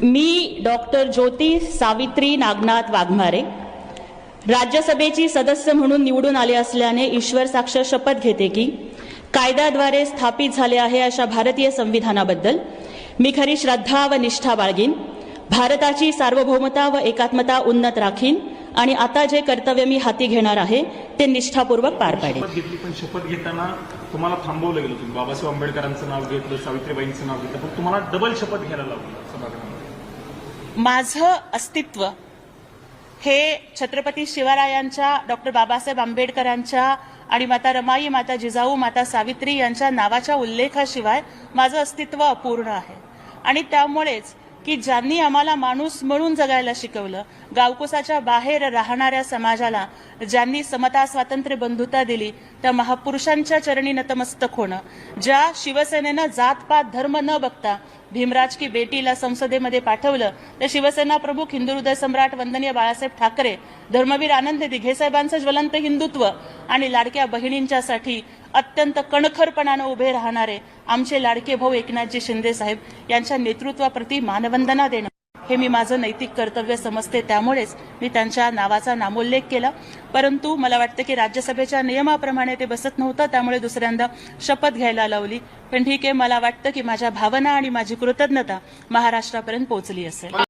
मी doctor ज्योती सावित्री नागनाथ वाघमारे राज्यसभेची सदस्य म्हणून निवडून आले असल्याने ईश्वर साक्ष शपथ घेते की कायद्याद्वारे स्थापित झाले आहे अशा भारतीय संविधानाबद्दल मी खरी श्रद्धा व निष्ठा बाळगीन, भारताची सार्वभौमता व एकात्मता उन्नत राखीन आणि आता जे कर्तव्य मी हाती घेणार आहे ते निष्ठापूर्वक पार पाडेन। पण शपथ घेताना तुम्हाला थांबवलं गेलं, तुम्ही बाबासाहेब आंबेडकरांचं नाव घेतलं, सावित्रीबाईंचं नाव घेतलं, पण तुम्हाला डबल शपथ घ्यायला लावलं सभागृहामध्ये। माझं अस्तित्व हे छत्रपती शिवरायांच्या, डॉक्टर बाबासाहेब आंबेडकरांच्या आणि माता रमाई, माता जिजाऊ, माता सावित्री यांच्या नावाच्या उल्लेखाशिवाय माझं अस्तित्व अपूर्ण आहे। आणि त्यामुळेच की ज्यांनी आम्हाला माणूस म्हणून जगायला शिकवलं, गावकुसाच्या बाहेर राहणाऱ्या समाजाला ज्यांनी समता, स्वातंत्र्य, बंधुता दिली, त्या महापुरुषांच्या चरणी नतमस्तक होणं, ज्या शिवसेनेनं जातपात धर्म न बघता भीमराज की बेटीला संसदेमध्ये पाठवलं, त्या शिवसेना प्रमुख, हिंदू हृदय सम्राट वंदनीय बाळासाहेब ठाकरे, धर्मवीर आनंद दिघे साहेबांचं ज्वलंत हिंदुत्व आणि लाडक्या बहिणींच्यासाठी अत्यंत कणखरपणाने उभे राहणारे आमचे लाडके भाऊ एकनाथजी शिंदे साहेब यांच्या नेतृत्वाप्रती मानवंदना देणं हे मी माझं नैतिक कर्तव्य समजते। त्यामुळेच मी त्यांच्या नावाचा नामोल्लेख केला। परंतु मला वाटतं की राज्यसभेच्या नियमाप्रमाणे ते बसत नव्हतं, त्यामुळे दुसऱ्यांदा शपथ घ्यायला लावली। पण ठीक आहे, मला वाटतं की माझ्या भावना आणि माझी कृतज्ञता महाराष्ट्रापर्यंत पोहोचली असेल।